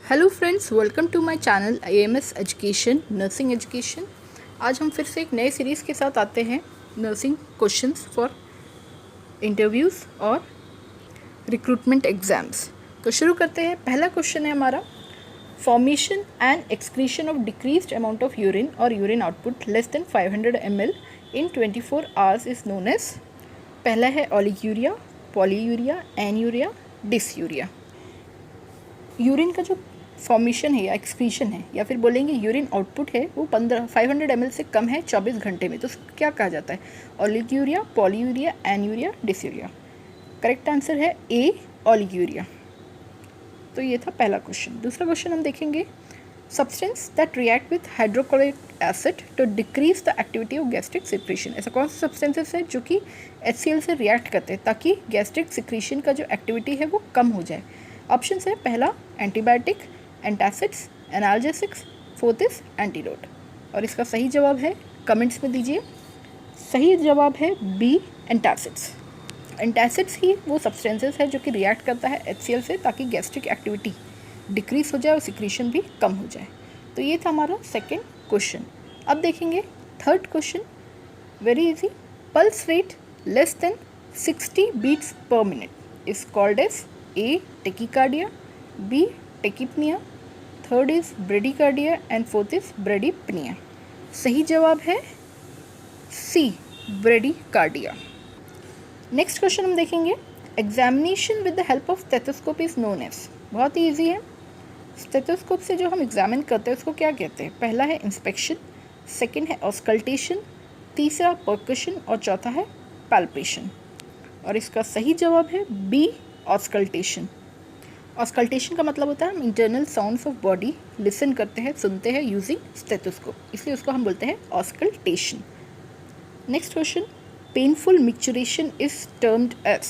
Hello friends, welcome to my channel AMS education nursing education. आज हम फिर से एक नए सीरीज़ के साथ आते हैं, नर्सिंग क्वेश्चंस फॉर इंटरव्यूज़ और रिक्रूटमेंट एग्ज़ाम्स। तो शुरू करते हैं। पहला क्वेश्चन है हमारा, formation and excretion of decreased amount of urine और urine output less than 500 ml in 24 hours is known as. पहला है oliguria, polyuria, anuria, dysuria. Urine का जो फॉर्मेशन है या एक्सक्रीशन है या फिर बोलेंगे यूरिन आउटपुट है वो 500 ml से कम है 24 घंटे में, तो क्या कहा जाता है? Oliguria, polyuria, anuria, dysuria. Correct answer है ए, ओलिगूरिया। तो ये था पहला क्वेश्चन। दूसरा क्वेश्चन हम देखेंगे, substance that react with hydrochloric acid to decrease the activity of gastric secretion. ऐसा कौन सा सब्सटेंसेस है जो कि HCl से रिएक्ट करते हैं ताकि गैस्ट्रिक सिक्रीशन का जो एक्टिविटी है वो कम हो जाए? ऑप्शंस है, पहला antibiotic, antacids, analgesics, fourth is antidote. और इसका सही जवाब है, कमेंट्स में दीजिए। सही जवाब है बी, एंटासिड्स। एंटासिड्स ही वो सब्सटेंसेस है जो कि रिएक्ट करता है HCl से ताकि गैस्ट्रिक एक्टिविटी डिक्रीज हो जाए और सिक्रीशन भी कम हो जाए। तो ये था हमारा सेकेंड क्वेश्चन। अब देखेंगे third question, very easy. Pulse rate less than 60 beats per minute is called as A, tachycardia, B, tachypnoea, third is bradycardia and fourth is bradypnoea. सही जवाब है C, ब्रेडिकार्डिया। नेक्स्ट क्वेश्चन हम देखेंगे, examination with the help of stethoscope is known as. बहुत ही easy है। Stethoscope से जो हम एग्जामिन करते हैं उसको क्या कहते हैं? पहला है इंस्पेक्शन, सेकेंड है ऑस्कल्टेशन, तीसरा परकशन और चौथा है पैल्पेशन। और इसका सही जवाब है बी, ऑस्कल्टेशन। ऑस्कल्टेशन का मतलब होता है हम internal sounds of body listen करते हैं, सुनते हैं यूजिंग स्टेथोस्कोप, इसलिए उसको हम बोलते हैं auscultation. Next question, painful micturition is termed as.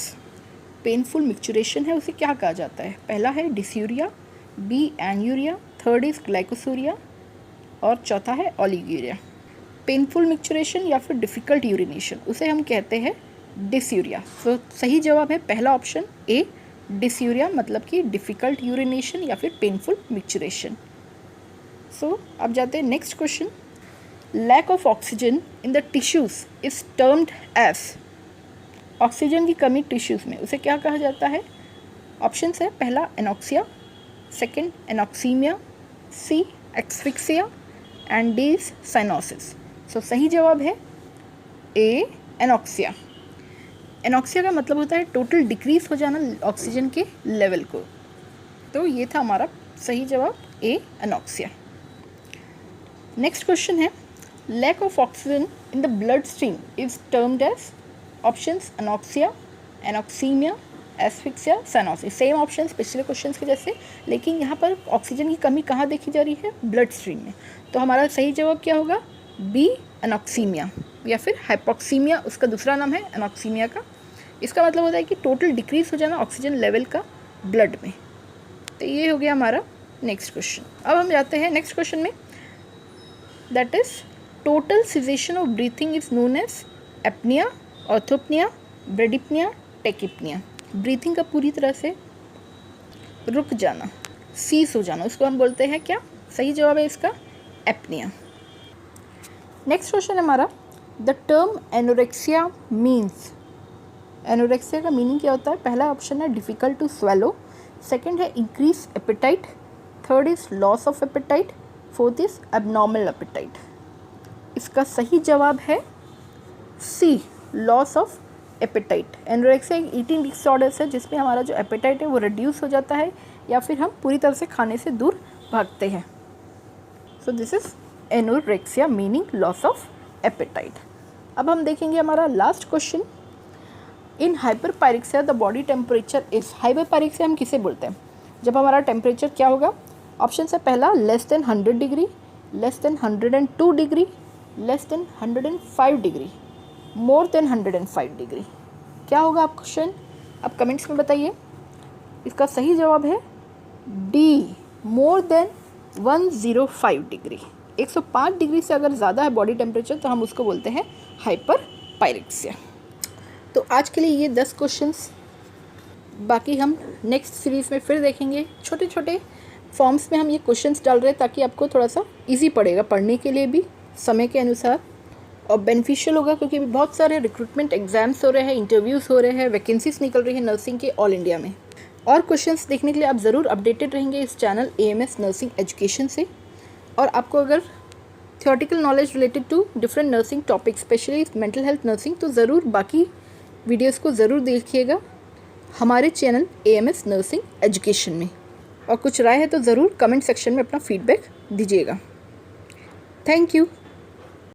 Painful micturition है उसे क्या कहा जाता है? पहला है dysuria, B anuria, third is glycosuria और चौथा है ओलिगूरिया। पेनफुल मिक्चुरेशन या फिर डिफ़िकल्ट यूरिनेशन उसे हम कहते हैं डिसयूरिया। तो सही जवाब है पहला ऑप्शन ए, डिसयूरिया, मतलब कि डिफ़िकल्ट यूरिनेशन या फिर पेनफुल मिक्चुरेशन। सो अब जाते हैं next question, lack of oxygen in the tissues is termed as. Oxygen की कमी टिश्यूज़ में उसे क्या कहा जाता है? ऑप्शंस है, पहला anoxia, second anoxaemia, C asphyxia and D is cyanosis. So सही जवाब है ए, एनॉक्सिया। एनॉक्सिया का मतलब होता है टोटल डिक्रीज हो जाना ऑक्सीजन के लेवल को। तो ये था हमारा सही जवाब ए, एनॉक्सिया। नेक्स्ट क्वेश्चन है, lack of oxygen in the blood stream is termed as. Options anoxia, anoxaemia, asphyxia, cyanosis. Same option पिछले क्वेश्चन के जैसे, लेकिन यहाँ पर ऑक्सीजन की कमी कहाँ देखी जा रही है? ब्लड स्ट्रीम में। तो हमारा सही जवाब क्या होगा? बी, एनॉक्सीमिया या फिर हाइपोक्सीमिया, उसका दूसरा नाम है एनॉक्सीमिया का। इसका मतलब होता है कि टोटल डिक्रीज हो जाना ऑक्सीजन लेवल का ब्लड में। तो ये हो गया हमारा नेक्स्ट क्वेश्चन। अब हम जाते हैं नेक्स्ट क्वेश्चन में, that is total cessation of breathing is known as apnoea, orthopnoea, bradypnoea, tachypnoea. Breathing का पूरी तरह से रुक जाना, सीज हो जाना, उसको हम बोलते हैं क्या? सही जवाब है इसका एपनिया। नेक्स्ट क्वेश्चन हमारा, the term anorexia means. Anorexia का मीनिंग क्या होता है? पहला ऑप्शन है डिफ़िकल्ट टू स्वेलो, सेकेंड है increase appetite, third is loss of appetite, fourth is abnormal appetite. इसका सही जवाब है C, loss of appetite. Anorexia एक ईटिंग डिसऑर्डर्स है जिसमें हमारा जो एपेटाइट है वो रिड्यूस हो जाता है या फिर हम पूरी तरह से खाने से दूर भागते हैं। So this is anorexia meaning loss of apatite. अब हम देखेंगे हमारा last question, in hyperpyrexia the body temperature is. Hyperpyrexia हम किसे बोलते हैं? जब हमारा टेम्परेचर क्या होगा? ऑप्शन है, पहला less than 100 degree, less than 102 degree, less than 105 degree, more than 105 degree. क्या होगा आप क्वेश्चन? आप कमेंट्स में बताइए। इसका सही जवाब है D, more than 105 degree. 105 degree से अगर ज़्यादा है बॉडी टेम्परेचर तो हम उसको बोलते हैं हाइपरपायरेक्सिया। तो आज के लिए ये 10 क्वेश्चंस, बाकी हम नेक्स्ट सीरीज़ में फिर देखेंगे। छोटे छोटे फॉर्म्स में हम ये क्वेश्चंस डाल रहे हैं ताकि आपको थोड़ा सा इजी पड़ेगा पढ़ने के लिए भी समय के अनुसार, और बेनिफिशियल होगा क्योंकि अभी बहुत सारे रिक्रूटमेंट एग्जाम्स हो रहे हैं, इंटरव्यूज़ हो रहे हैं, वैकेंसीज निकल रही है नर्सिंग के ऑल इंडिया में। और क्वेश्चंस देखने के लिए आप ज़रूर अपडेटेड रहेंगे इस चैनल AMS नर्सिंग एजुकेशन से। और आपको अगर theoretical knowledge related to different nursing topic, specially mental health nursing, तो ज़रूर बाकी वीडियोस को ज़रूर देखिएगा हमारे चैनल AMS नर्सिंग एजुकेशन में। और कुछ राय है तो ज़रूर कमेंट सेक्शन में अपना फीडबैक दीजिएगा। Thank you.